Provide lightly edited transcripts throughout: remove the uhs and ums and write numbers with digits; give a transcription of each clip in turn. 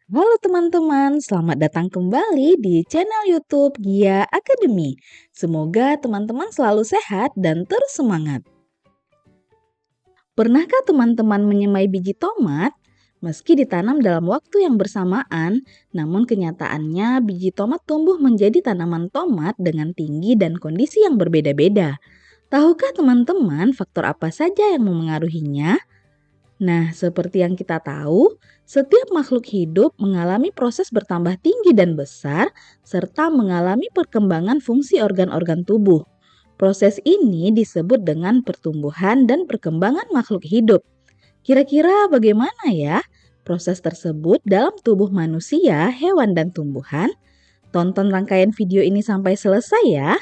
Halo teman-teman, selamat datang kembali di channel YouTube Gia Academy. Semoga teman-teman selalu sehat dan terus semangat. Pernahkah teman-teman menyemai biji tomat? Meski ditanam dalam waktu yang bersamaan, namun kenyataannya biji tomat tumbuh menjadi tanaman tomat dengan tinggi dan kondisi yang berbeda-beda. Tahukah teman-teman faktor apa saja yang memengaruhinya? Nah, seperti yang kita tahu, setiap makhluk hidup mengalami proses bertambah tinggi dan besar, serta mengalami perkembangan fungsi organ-organ tubuh. Proses ini disebut dengan pertumbuhan dan perkembangan makhluk hidup. Kira-kira bagaimana ya proses tersebut dalam tubuh manusia, hewan, dan tumbuhan? Tonton rangkaian video ini sampai selesai ya.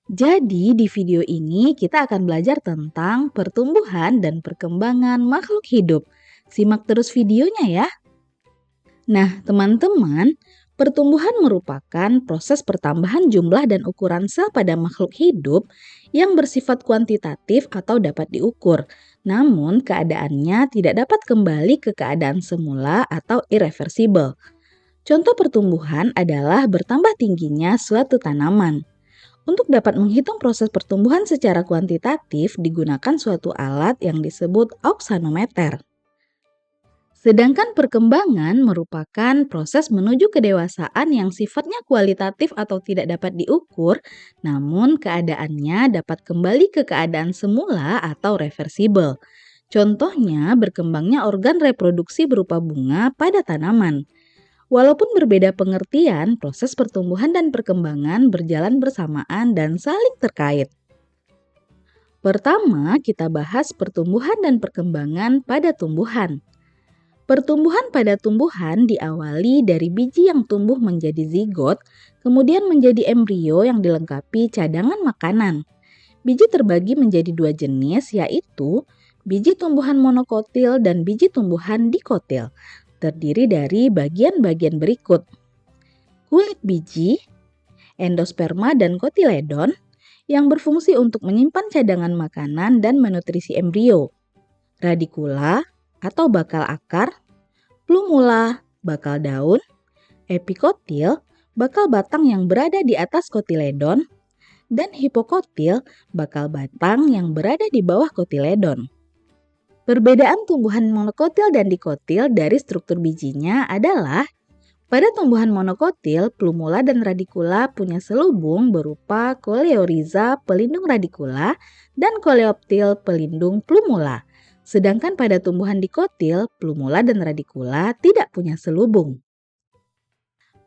Jadi di video ini kita akan belajar tentang pertumbuhan dan perkembangan makhluk hidup. Simak terus videonya ya. Nah teman-teman, pertumbuhan merupakan proses pertambahan jumlah dan ukuran sel pada makhluk hidup yang bersifat kuantitatif atau dapat diukur. Namun keadaannya tidak dapat kembali ke keadaan semula atau irreversible. Contoh pertumbuhan adalah bertambah tingginya suatu tanaman. Untuk dapat menghitung proses pertumbuhan secara kuantitatif digunakan suatu alat yang disebut auxanometer. Sedangkan perkembangan merupakan proses menuju kedewasaan yang sifatnya kualitatif atau tidak dapat diukur, namun keadaannya dapat kembali ke keadaan semula atau reversibel. Contohnya berkembangnya organ reproduksi berupa bunga pada tanaman. Walaupun berbeda pengertian, proses pertumbuhan dan perkembangan berjalan bersamaan dan saling terkait. Pertama, kita bahas pertumbuhan dan perkembangan pada tumbuhan. Pertumbuhan pada tumbuhan diawali dari biji yang tumbuh menjadi zigot, kemudian menjadi embrio yang dilengkapi cadangan makanan. Biji terbagi menjadi dua jenis, yaitu biji tumbuhan monokotil dan biji tumbuhan dikotil. Terdiri dari bagian-bagian berikut: kulit biji, endosperma dan kotiledon yang berfungsi untuk menyimpan cadangan makanan dan menutrisi embrio, radikula atau bakal akar, plumula, bakal daun, epikotil, bakal batang yang berada di atas kotiledon, dan hipokotil, bakal batang yang berada di bawah kotiledon. Perbedaan tumbuhan monokotil dan dikotil dari struktur bijinya adalah pada tumbuhan monokotil, plumula dan radikula punya selubung berupa koleoriza pelindung radikula dan koleoptil pelindung plumula. Sedangkan pada tumbuhan dikotil, plumula dan radikula tidak punya selubung.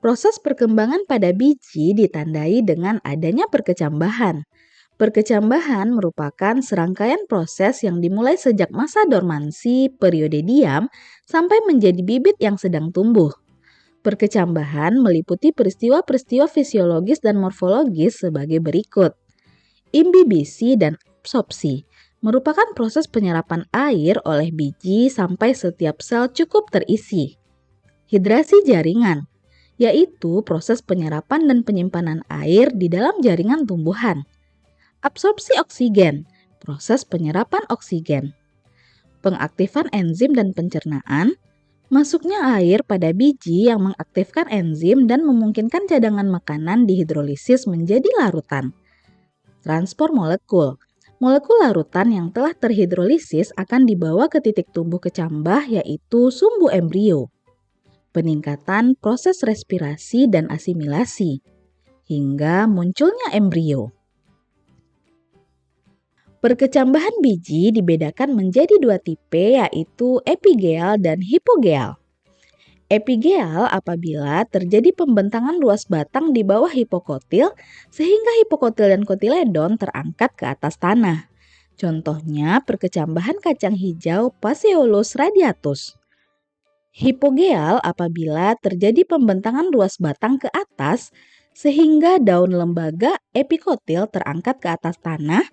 Proses perkembangan pada biji ditandai dengan adanya perkecambahan. Perkecambahan merupakan serangkaian proses yang dimulai sejak masa dormansi periode diam sampai menjadi bibit yang sedang tumbuh. Perkecambahan meliputi peristiwa-peristiwa fisiologis dan morfologis sebagai berikut. Imbibisi dan absorpsi merupakan proses penyerapan air oleh biji sampai setiap sel cukup terisi. Hidrasi jaringan, yaitu proses penyerapan dan penyimpanan air di dalam jaringan tumbuhan. Absorpsi oksigen, proses penyerapan oksigen. Pengaktifan enzim dan pencernaan, masuknya air pada biji yang mengaktifkan enzim dan memungkinkan cadangan makanan dihidrolisis menjadi larutan. Transport molekul, molekul larutan yang telah terhidrolisis akan dibawa ke titik tumbuh kecambah yaitu sumbu embrio. Peningkatan proses respirasi dan asimilasi, hingga munculnya embrio. Perkecambahan biji dibedakan menjadi dua tipe yaitu epigeal dan hipogeal. Epigeal apabila terjadi pembentangan luas batang di bawah hipokotil sehingga hipokotil dan kotiledon terangkat ke atas tanah. Contohnya perkecambahan kacang hijau Phaseolus radiatus. Hipogeal apabila terjadi pembentangan luas batang ke atas sehingga daun lembaga epikotil terangkat ke atas tanah,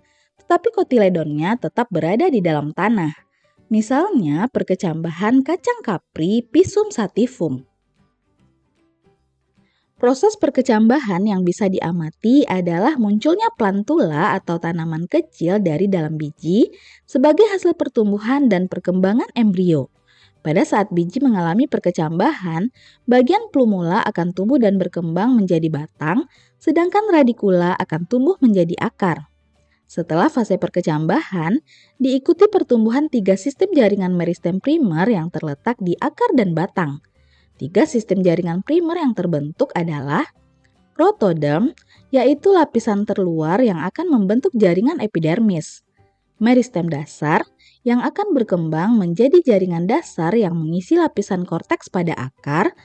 tetapi kotiledonnya tetap berada di dalam tanah. Misalnya perkecambahan kacang kapri Pisum sativum. Proses perkecambahan yang bisa diamati adalah munculnya plantula atau tanaman kecil dari dalam biji sebagai hasil pertumbuhan dan perkembangan embrio. Pada saat biji mengalami perkecambahan, bagian plumula akan tumbuh dan berkembang menjadi batang, sedangkan radikula akan tumbuh menjadi akar. Setelah fase perkecambahan, diikuti pertumbuhan 3 sistem jaringan meristem primer yang terletak di akar dan batang. 3 sistem jaringan primer yang terbentuk adalah protoderm, yaitu lapisan terluar yang akan membentuk jaringan epidermis. Meristem dasar, yang akan berkembang menjadi jaringan dasar yang mengisi lapisan korteks pada akar,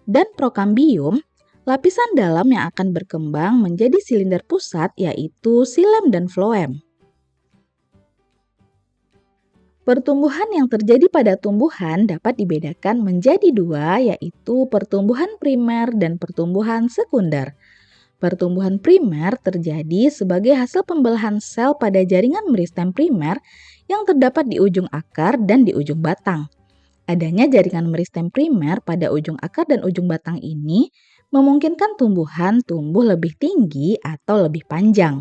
dan prokambium, lapisan dalam yang akan berkembang menjadi silinder pusat yaitu xilem dan floem. Pertumbuhan yang terjadi pada tumbuhan dapat dibedakan menjadi 2, yaitu pertumbuhan primer dan pertumbuhan sekunder. Pertumbuhan primer terjadi sebagai hasil pembelahan sel pada jaringan meristem primer yang terdapat di ujung akar dan di ujung batang. Adanya jaringan meristem primer pada ujung akar dan ujung batang ini memungkinkan tumbuhan tumbuh lebih tinggi atau lebih panjang.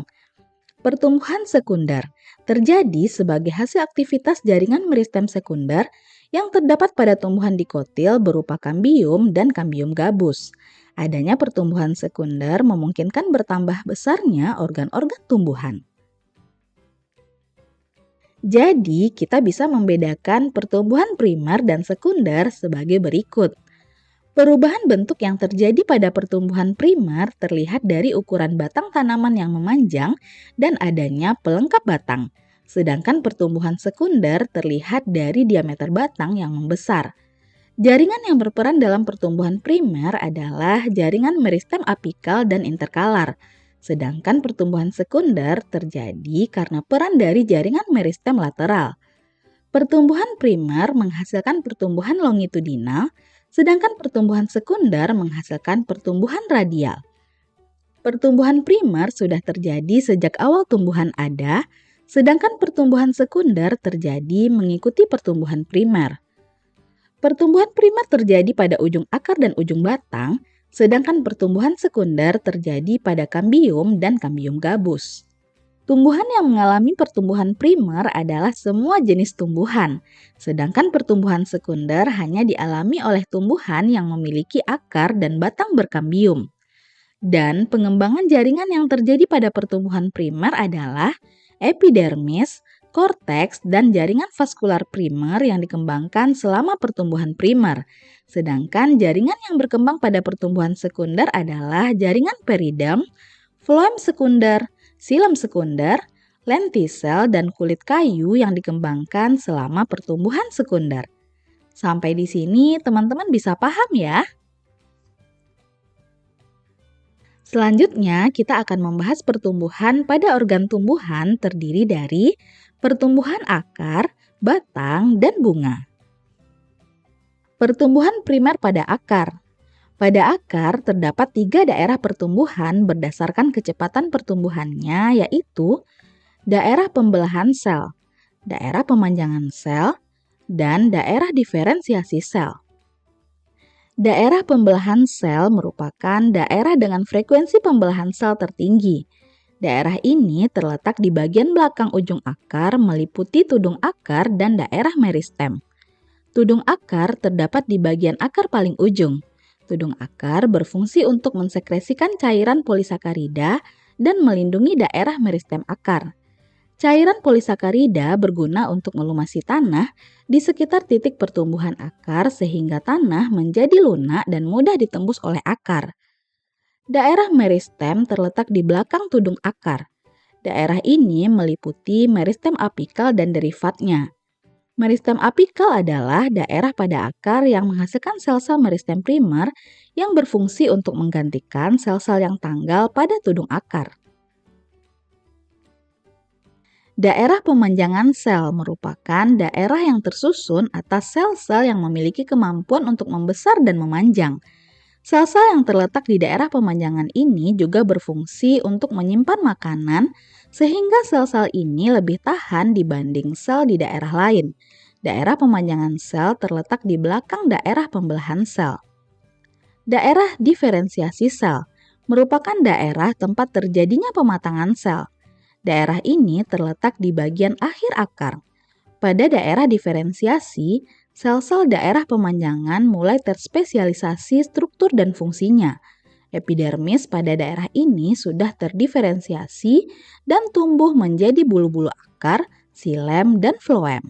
Pertumbuhan sekunder terjadi sebagai hasil aktivitas jaringan meristem sekunder yang terdapat pada tumbuhan dikotil berupa kambium dan kambium gabus. Adanya pertumbuhan sekunder memungkinkan bertambah besarnya organ-organ tumbuhan. Jadi, kita bisa membedakan pertumbuhan primer dan sekunder sebagai berikut. Perubahan bentuk yang terjadi pada pertumbuhan primer terlihat dari ukuran batang tanaman yang memanjang dan adanya pelengkap batang. Sedangkan pertumbuhan sekunder terlihat dari diameter batang yang membesar. Jaringan yang berperan dalam pertumbuhan primer adalah jaringan meristem apikal dan interkalar. Sedangkan pertumbuhan sekunder terjadi karena peran dari jaringan meristem lateral. Pertumbuhan primer menghasilkan pertumbuhan longitudinal, sedangkan pertumbuhan sekunder menghasilkan pertumbuhan radial. Pertumbuhan primer sudah terjadi sejak awal tumbuhan ada, sedangkan pertumbuhan sekunder terjadi mengikuti pertumbuhan primer. Pertumbuhan primer terjadi pada ujung akar dan ujung batang, sedangkan pertumbuhan sekunder terjadi pada kambium dan kambium gabus. Tumbuhan yang mengalami pertumbuhan primer adalah semua jenis tumbuhan, sedangkan pertumbuhan sekunder hanya dialami oleh tumbuhan yang memiliki akar dan batang berkambium. Dan pengembangan jaringan yang terjadi pada pertumbuhan primer adalah epidermis, korteks, dan jaringan vaskular primer yang dikembangkan selama pertumbuhan primer. Sedangkan jaringan yang berkembang pada pertumbuhan sekunder adalah jaringan periderm, floem sekunder, xilem sekunder, lentisel, dan kulit kayu yang dikembangkan selama pertumbuhan sekunder. Sampai di sini teman-teman bisa paham ya? Selanjutnya, kita akan membahas pertumbuhan pada organ tumbuhan terdiri dari pertumbuhan akar, batang, dan bunga. Pertumbuhan primer pada akar. Pada akar terdapat 3 daerah pertumbuhan berdasarkan kecepatan pertumbuhannya, yaitu daerah pembelahan sel, daerah pemanjangan sel, dan daerah diferensiasi sel. Daerah pembelahan sel merupakan daerah dengan frekuensi pembelahan sel tertinggi. Daerah ini terletak di bagian belakang ujung akar meliputi tudung akar dan daerah meristem. Tudung akar terdapat di bagian akar paling ujung. Tudung akar berfungsi untuk mensekresikan cairan polisakarida dan melindungi daerah meristem akar. Cairan polisakarida berguna untuk melumasi tanah di sekitar titik pertumbuhan akar sehingga tanah menjadi lunak dan mudah ditembus oleh akar. Daerah meristem terletak di belakang tudung akar. Daerah ini meliputi meristem apikal dan derivatnya. Meristem apikal adalah daerah pada akar yang menghasilkan sel-sel meristem primer yang berfungsi untuk menggantikan sel-sel yang tanggal pada tudung akar. Daerah pemanjangan sel merupakan daerah yang tersusun atas sel-sel yang memiliki kemampuan untuk membesar dan memanjang. Sel-sel yang terletak di daerah pemanjangan ini juga berfungsi untuk menyimpan makanan sehingga sel-sel ini lebih tahan dibanding sel di daerah lain. Daerah pemanjangan sel terletak di belakang daerah pembelahan sel. Daerah diferensiasi sel merupakan daerah tempat terjadinya pematangan sel. Daerah ini terletak di bagian akhir akar. Pada daerah diferensiasi, Sel-sel daerah pemanjangan mulai terspesialisasi struktur dan fungsinya. Epidermis pada daerah ini sudah terdiferensiasi dan tumbuh menjadi bulu-bulu akar, silem, dan floem.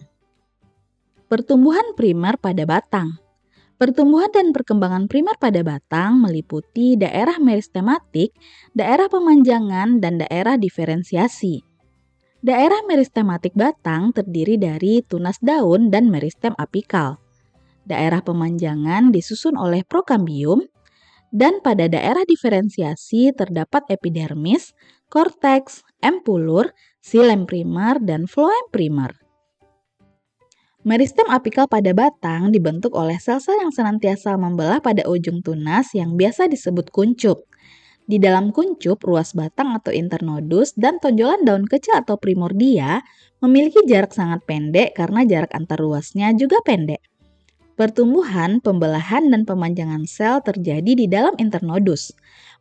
Pertumbuhan primer pada batang. Pertumbuhan dan perkembangan primer pada batang meliputi daerah meristematik, daerah pemanjangan, dan daerah diferensiasi. Daerah meristematik batang terdiri dari tunas daun dan meristem apikal. Daerah pemanjangan disusun oleh prokambium, dan pada daerah diferensiasi terdapat epidermis, korteks, empulur, silem primer, dan floem primer. Meristem apikal pada batang dibentuk oleh sel-sel yang senantiasa membelah pada ujung tunas yang biasa disebut kuncup. Di dalam kuncup, ruas batang atau internodus dan tonjolan daun kecil atau primordia memiliki jarak sangat pendek karena jarak antar ruasnya juga pendek. Pertumbuhan, pembelahan, dan pemanjangan sel terjadi di dalam internodus.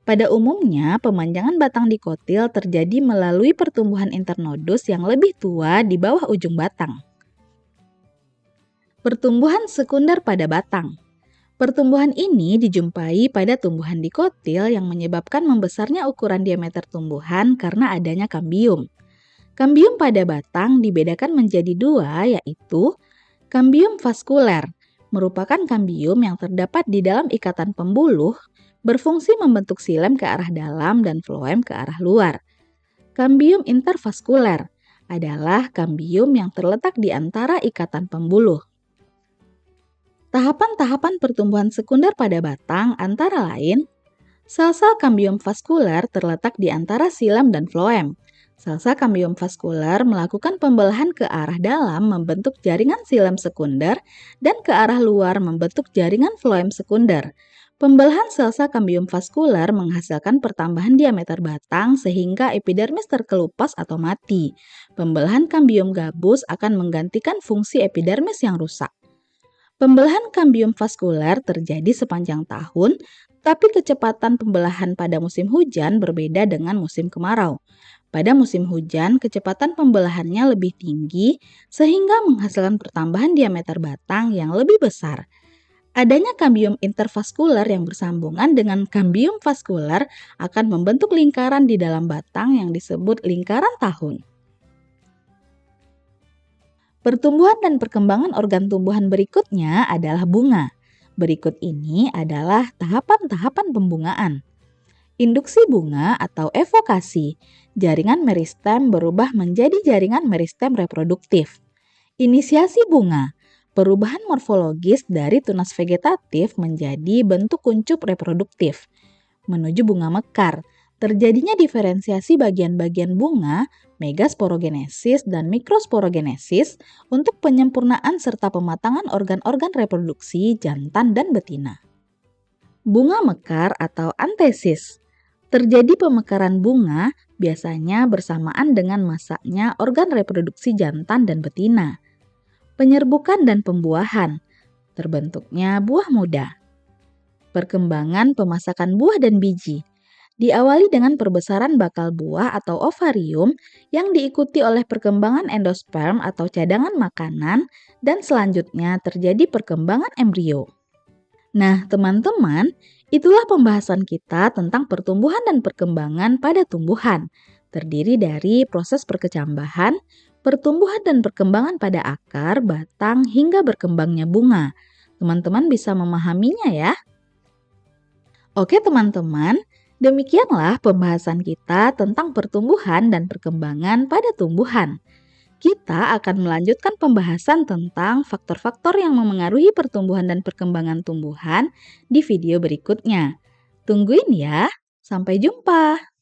Pada umumnya, pemanjangan batang dikotil terjadi melalui pertumbuhan internodus yang lebih tua di bawah ujung batang. Pertumbuhan sekunder pada batang. Pertumbuhan ini dijumpai pada tumbuhan dikotil yang menyebabkan membesarnya ukuran diameter tumbuhan karena adanya kambium. Kambium pada batang dibedakan menjadi dua, yaitu kambium vaskuler, merupakan kambium yang terdapat di dalam ikatan pembuluh, berfungsi membentuk silem ke arah dalam dan floem ke arah luar. Kambium intervaskuler adalah kambium yang terletak di antara ikatan pembuluh. Tahapan-tahapan pertumbuhan sekunder pada batang antara lain, sel-sel kambium vaskuler terletak di antara silem dan floem. Sel-sel kambium vaskuler melakukan pembelahan ke arah dalam membentuk jaringan silem sekunder dan ke arah luar membentuk jaringan floem sekunder. Pembelahan sel-sel kambium vaskuler menghasilkan pertambahan diameter batang sehingga epidermis terkelupas atau mati. Pembelahan kambium gabus akan menggantikan fungsi epidermis yang rusak. Pembelahan kambium vaskuler terjadi sepanjang tahun, tapi kecepatan pembelahan pada musim hujan berbeda dengan musim kemarau. Pada musim hujan, kecepatan pembelahannya lebih tinggi sehingga menghasilkan pertambahan diameter batang yang lebih besar. Adanya kambium intervaskuler yang bersambungan dengan kambium vaskuler akan membentuk lingkaran di dalam batang yang disebut lingkaran tahun. Pertumbuhan dan perkembangan organ tumbuhan berikutnya adalah bunga. Berikut ini adalah tahapan-tahapan pembungaan. Induksi bunga atau evokasi. Jaringan meristem berubah menjadi jaringan meristem reproduktif. Inisiasi bunga. Perubahan morfologis dari tunas vegetatif menjadi bentuk kuncup reproduktif. Menuju bunga mekar. Terjadinya diferensiasi bagian-bagian bunga, megasporogenesis dan mikrosporogenesis untuk penyempurnaan serta pematangan organ-organ reproduksi jantan dan betina. Bunga mekar atau antesis. Terjadi pemekaran bunga biasanya bersamaan dengan masaknya organ reproduksi jantan dan betina. Penyerbukan dan pembuahan. Terbentuknya buah muda. Perkembangan pemasakan buah dan biji. Diawali dengan perbesaran bakal buah atau ovarium yang diikuti oleh perkembangan endosperm atau cadangan makanan dan selanjutnya terjadi perkembangan embrio. Nah, teman-teman, itulah pembahasan kita tentang pertumbuhan dan perkembangan pada tumbuhan. Terdiri dari proses perkecambahan, pertumbuhan dan perkembangan pada akar, batang, hingga berkembangnya bunga. Teman-teman bisa memahaminya ya? Oke teman-teman, demikianlah pembahasan kita tentang pertumbuhan dan perkembangan pada tumbuhan. Kita akan melanjutkan pembahasan tentang faktor-faktor yang memengaruhi pertumbuhan dan perkembangan tumbuhan di video berikutnya. Tungguin ya, sampai jumpa!